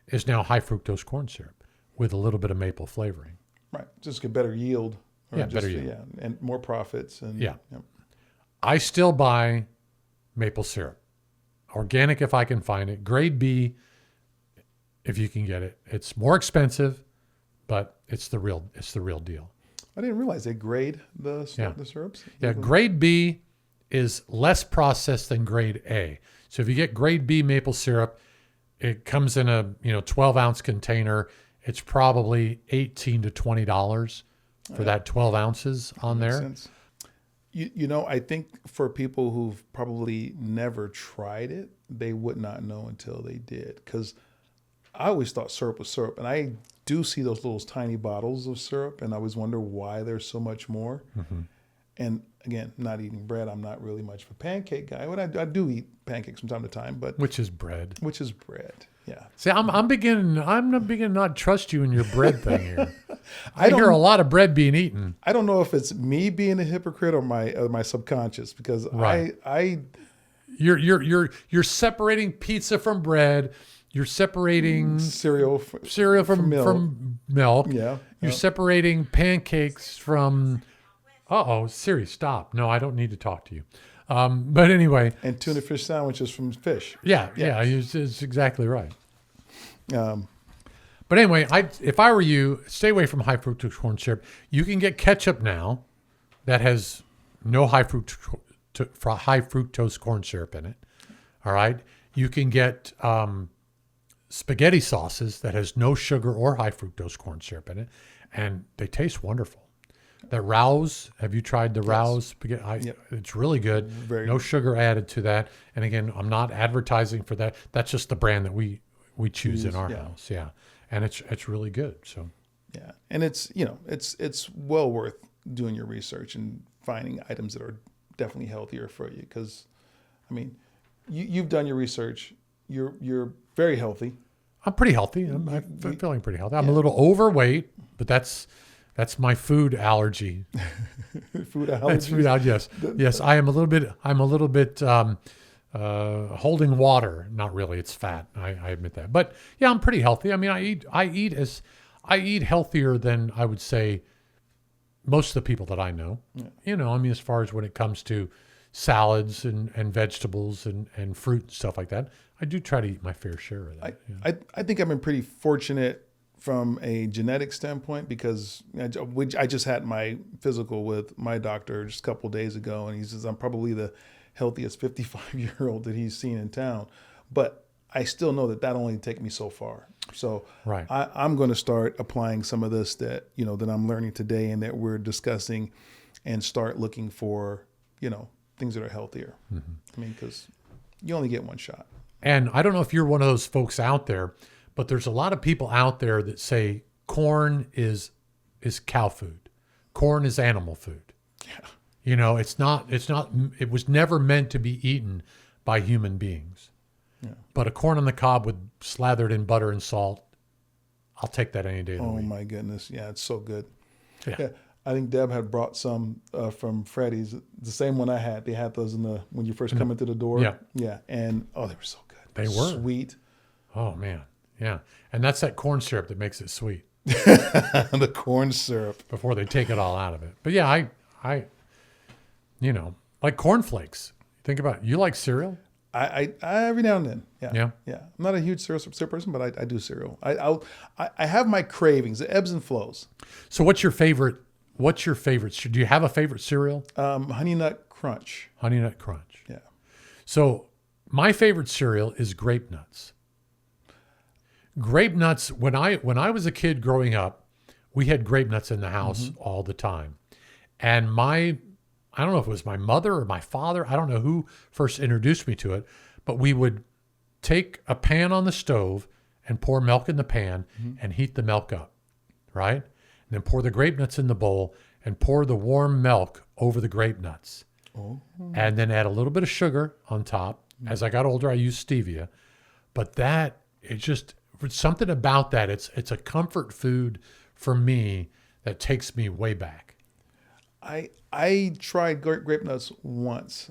is now high fructose corn syrup with a little bit of maple flavoring. Right. Just get better yield. Better yield. Yeah, and more profits. And Yep. I still buy maple syrup. Organic if I can find it. Grade B if you can get it. It's more expensive, but it's the real deal. I didn't realize they grade the syrups. Yeah, grade B is less processed than grade A. So if you get grade B maple syrup, it comes in a 12-ounce container. It's probably $18 to $20 for that 12 ounces on there. Sense. I think for people who've probably never tried it, they would not know until they did. Because I always thought syrup was syrup, and I do see those little tiny bottles of syrup, and I always wonder why there's so much more. Mm-hmm. And again, not eating bread, I'm not really much of a pancake guy. I do eat pancakes from time to time, but which is bread. Yeah. See, I'm beginning to not trust you in your bread thing here. I hear a lot of bread being eaten. I don't know if it's me being a hypocrite or my subconscious, because you're separating pizza from bread. You're separating cereal from milk. Yeah. You're separating pancakes from. Siri, stop. No, I don't need to talk to you. But anyway. And tuna fish sandwiches from fish. Yeah, it's exactly right. But anyway, if I were you, stay away from high fructose corn syrup. You can get ketchup now that has no high fructose corn syrup in it. All right. You can get spaghetti sauces that has no sugar or high fructose corn syrup in it, and they taste wonderful. The Rouse, have you tried the Rouse spaghetti? It's really good. No sugar added to that. And again, I'm not advertising for that. That's just the brand that we choose in our house. Yeah. And it's really good. So yeah. And it's well worth doing your research and finding items that are definitely healthier for you. Because you've done your research. You're very healthy. I'm pretty healthy. I'm feeling pretty healthy. I'm a little overweight, but that's my food allergy. Food allergy. That's food allergy. Yes, yes. I'm a little bit holding water. Not really. It's fat. I admit that. But yeah, I'm pretty healthy. I eat healthier than I would say most of the people that I know. Yeah. As far as when it comes to salads and vegetables and fruit and stuff like that, I do try to eat my fair share of that. I think I've been pretty fortunate from a genetic standpoint, because I just had my physical with my doctor just a couple of days ago, and he says I'm probably the healthiest 55-year-old that he's seen in town. But I still know that only take me so far. So Right. I'm going to start applying some of this that that I'm learning today and that we're discussing, and start looking for things that are healthier. I mean, because you only get one shot. And I don't know if you're one of those folks out there, but there's a lot of people out there that say corn is cow food. Corn is animal food. Yeah. It was never meant to be eaten by human beings. Yeah. But a corn on the cob slathered in butter and salt, I'll take that any day of the Oh week. my goodness. Yeah, it's so good. Yeah. I think Deb had brought some from Freddy's, the same one I had. They had those when you first come into the door. Yeah. Yeah. And they were so good. They were. Sweet. Oh man. Yeah. And that's that corn syrup that makes it sweet The corn syrup. before they take it all out of it. But yeah, I like cornflakes. Think about it. You like cereal? I every now and then. Yeah. Yeah. Yeah. I'm not a huge cereal person, but I do cereal. I have my cravings. It ebbs and flows. So what's your favorite? Do you have a favorite cereal? Honey Nut Crunch. Honey Nut Crunch. Yeah. So my favorite cereal is Grape Nuts. Grape Nuts, when I was a kid growing up, we had Grape Nuts in the house all the time. And I don't know if it was my mother or my father, I don't know who first introduced me to it, but we would take a pan on the stove and pour milk in the pan and heat the milk up, right? And then pour the Grape Nuts in the bowl and pour the warm milk over the Grape Nuts. Oh. And then add a little bit of sugar on top. As I got older, I used stevia. But something about that. It's a comfort food for me that takes me way back. I tried Grape Nuts once.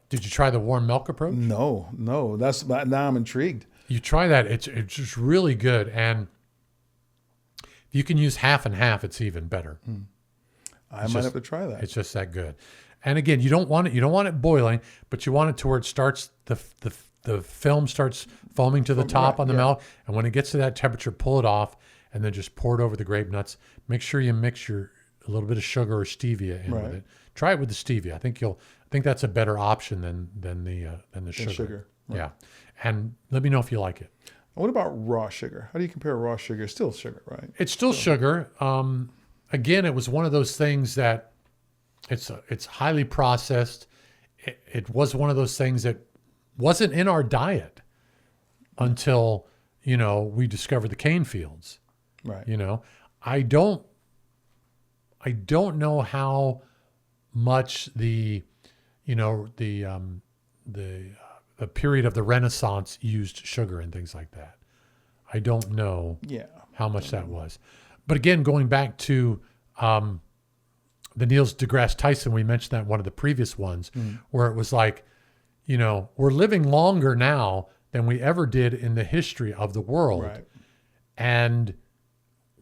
Did you try the warm milk approach? No. Now I'm intrigued. You try that. It's just really good. And if you can use half and half, it's even better. I might have to try that. It's just that good. And again, you don't want it boiling, but you want it to where it starts the film starts foaming to the top on the milk. And when it gets to that temperature, pull it off and then just pour it over the Grape Nuts. Make sure you mix a little bit of sugar or stevia in with it. Try it with the stevia. I think that's a better option than the sugar. Sugar. Right. Yeah. And let me know if you like it. What about raw sugar? How do you compare raw sugar? It's still sugar, right? It's still sugar. Again, it was one of those things that it's highly processed. It was one of those things that wasn't in our diet until, we discovered the cane fields. Right. I don't know how much the period of the Renaissance used sugar and things like that. I don't know how much that was. But again, going back to the Neil deGrasse Tyson, we mentioned that in one of the previous ones, where it was like, we're living longer now than we ever did in the history of the world. Right. And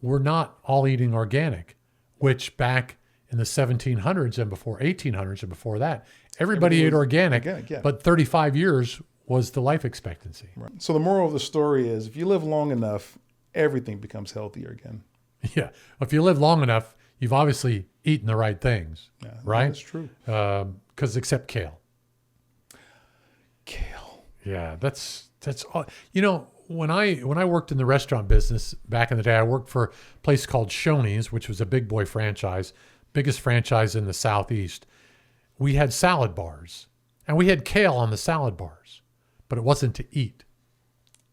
we're not all eating organic, which back in the 1700s and before 1800s and before that, everybody ate organic, but 35 years was the life expectancy. Right. So the moral of the story is, if you live long enough, everything becomes healthier again. Yeah. If you live long enough, you've obviously eaten the right things, right? That's true. Because except kale. Kale. Yeah, that's all. When I worked in the restaurant business back in the day, I worked for a place called Shoney's, which was a big boy franchise, biggest franchise in the Southeast. We had salad bars, and we had kale on the salad bars, but it wasn't to eat.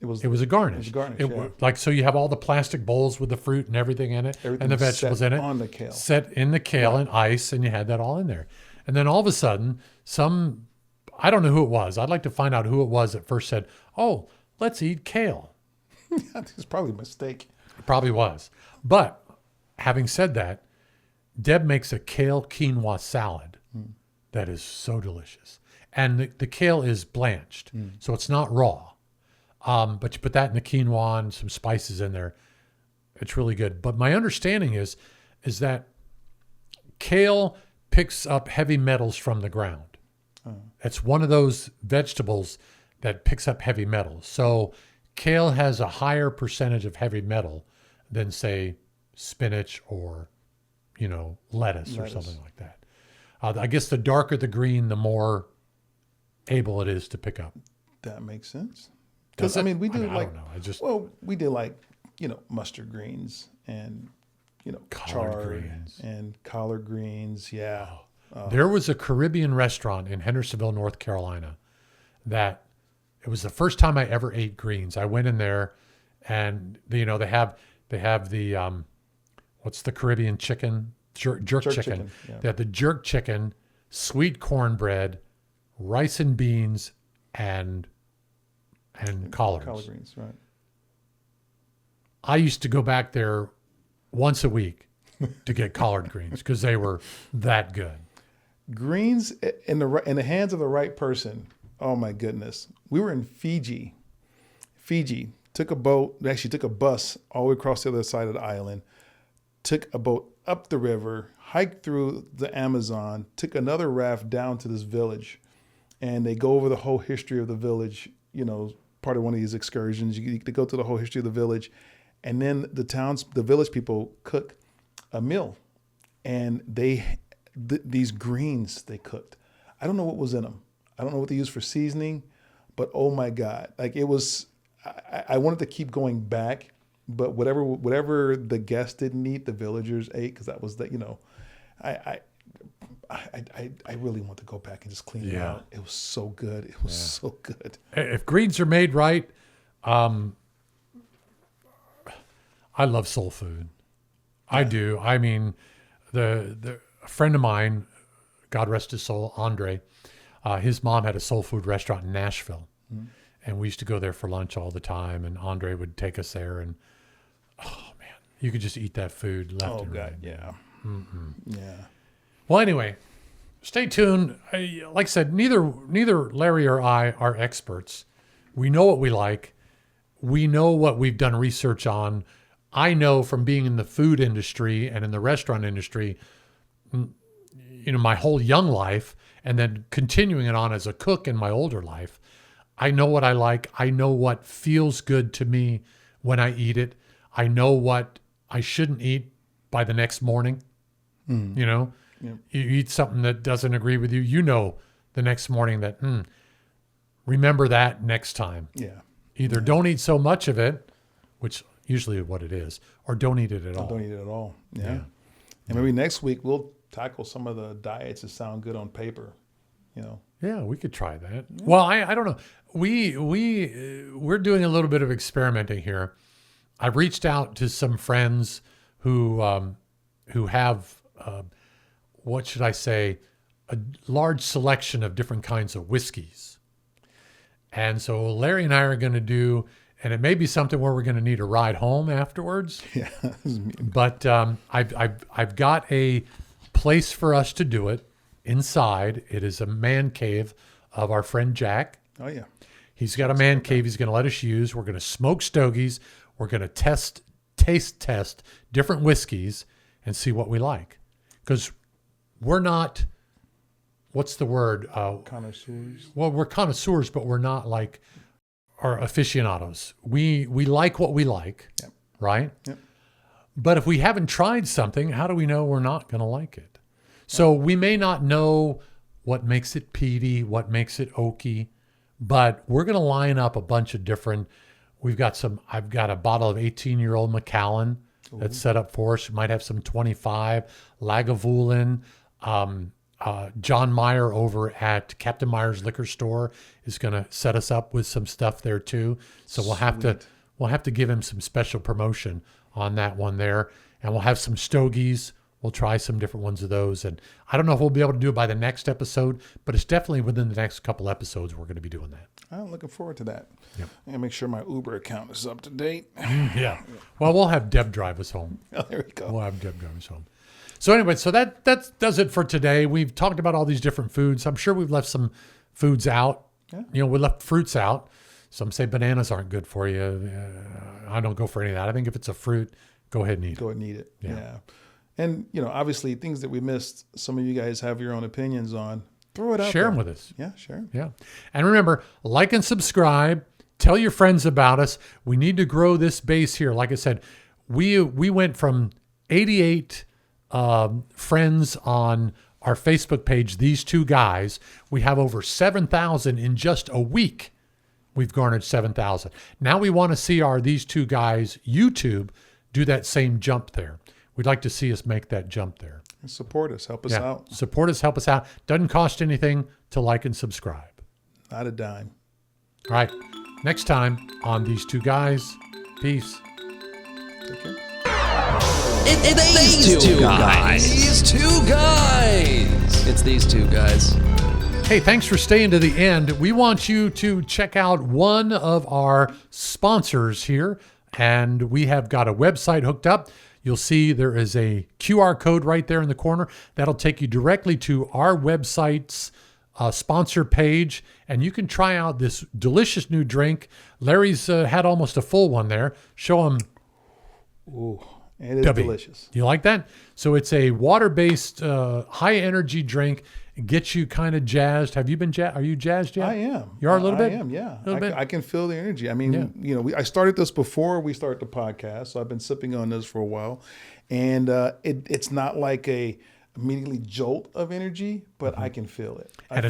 It was a garnish. It was a garnish, Like, so you have all the plastic bowls with the fruit and everything in it, and the vegetables in it. On the kale. Set in the kale and ice, and you had that all in there. And then all of a sudden, I don't know who it was. I'd like to find out who it was that first said, "Oh, let's eat kale." It's probably a mistake. It probably was. But having said that, Deb makes a kale quinoa salad that is so delicious. And the kale is blanched, so it's not raw. But you put that in the quinoa and some spices in there. It's really good. But my understanding is that kale picks up heavy metals from the ground. It's one of those vegetables that picks up heavy metals. So kale has a higher percentage of heavy metal than, say, spinach or, lettuce or something like that. I guess the darker the green, the more able it is to pick up. That makes sense. Because I mean, we do I like, don't know. I just we did like, mustard greens and Collard chard greens. and collard greens. Yeah. There was a Caribbean restaurant in Hendersonville, North Carolina, that it was the first time I ever ate greens. I went in there, and they have the what's the Caribbean chicken jerk chicken? Yeah. They had the jerk chicken, sweet cornbread, rice and beans, and collards. Collard greens, right? I used to go back there once a week to get collard greens because they were that good. Greens in the hands of the right person. Oh my goodness. We were in Fiji. Took a bus all the way across the other side of the island, took a boat up the river, hiked through the Amazon, took another raft down to this village, and they go over the whole history of the village, part of one of these excursions. They go to the whole history of the village, and then the village people cook a meal, and these greens they cooked. I don't know what was in them. I don't know what they used for seasoning, but oh my God, like it was. I wanted to keep going back, but whatever the guests didn't eat, the villagers ate, because that was I really want to go back and just clean it out. It was so good. It was so good. If greens are made right, I love soul food. I do. I mean, a friend of mine, God rest his soul, Andre, his mom had a soul food restaurant in Nashville. Mm-hmm. And we used to go there for lunch all the time, and Andre would take us there, and oh man, you could just eat that food left and right. Yeah. Mm-hmm. Yeah. Well, anyway, stay tuned. Like I said, neither Larry or I are experts. We know what we like. We know what we've done research on. I know from being in the food industry and in the restaurant industry, my whole young life, and then continuing it on as a cook in my older life. I know what I like. I know what feels good to me when I eat it. I know what I shouldn't eat by the next morning. Mm. You eat something that doesn't agree with you, the next morning that, remember that next time. Yeah. Either don't eat so much of it, which usually is what it is, or don't eat it at all. Don't eat it at all. Yeah. And maybe next week we'll tackle some of the diets that sound good on paper, Yeah, we could try that. Yeah. Well, I don't know. We're doing a little bit of experimenting here. I've reached out to some friends who have what should I say, a large selection of different kinds of whiskeys. And so Larry and I are going to do, and it may be something where we're going to need a ride home afterwards. Yeah. But I've got a place for us to do it. Inside, it is a man cave of our friend Jack. Oh, yeah. He's got a man cave he's going to let us use. We're going to smoke stogies. We're going to taste test different whiskeys and see what we like. Because we're not, what's the word? Connoisseurs. Well, we're connoisseurs, but we're not like our aficionados. We like what we like, right? Yep. But if we haven't tried something, how do we know we're not going to like it? So we may not know what makes it peaty, what makes it oaky, but we're going to line up a bunch of different. I've got a bottle of 18-year-old Macallan that's set up for us. We might have some 25 Lagavulin. John Meyer over at Captain Meyer's liquor store is going to set us up with some stuff there too. So we'll have to give him some special promotion on that one there, and we'll have some stogies. We'll try some different ones of those. And I don't know if we'll be able to do it by the next episode, but it's definitely within the next couple episodes we're going to be doing that. I'm looking forward to that. Yep. And make sure my Uber account is up to date. Yeah. Well, we'll have Deb drive us home. Oh, there we go. We'll have Deb drive us home. So anyway, so that does it for today. We've talked about all these different foods. I'm sure we've left some foods out. Yeah. We left fruits out. Some say bananas aren't good for you. I don't go for any of that. I think if it's a fruit, go ahead and eat it. Go ahead and eat it. Yeah. And, obviously things that we missed, some of you guys have your own opinions on. Throw it out Share there. them with us. Yeah, sure. Yeah. And remember, like and subscribe. Tell your friends about us. We need to grow this base here. Like I said, we went from 88 friends on our Facebook page, These Two Guys. We have over 7,000 in just a week. we've garnered 7,000. Now we want to see these two guys YouTube do that same jump there. We'd like to see us make that jump there. And support us. Help us out. Support us, help us out. Doesn't cost anything to like and subscribe. Not a dime. All right. Next time on These Two Guys. Peace. Take care. It's these two guys. These two guys. It's these two guys. Hey, thanks for staying to the end. We want you to check out one of our sponsors here, and we have got a website hooked up. You'll see there is a QR code right there in the corner. That'll take you directly to our website's sponsor page, and you can try out this delicious new drink. Larry's had almost a full one there. Show him. Ooh, it is W. delicious. You like that? So it's a water-based, high-energy drink. It gets you kind of jazzed. Have you been jazzed? Are you jazzed yet? I am. You are a little bit? I am, yeah. A little bit? I can feel the energy. I mean, I started this before we started the podcast, so I've been sipping on this for a while. And it's not like a immediately jolt of energy, but I can feel it. And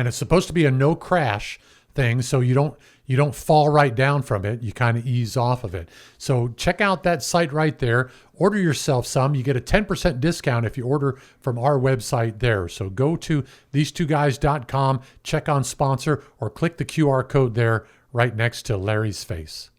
it's supposed to be a no crash thing, so you don't fall right down from it. You kind of ease off of it. So check out that site right there. Order yourself some. You get a 10% discount if you order from our website there. So go to these2guys.com, check on sponsor, or click the QR code there right next to Larry's face.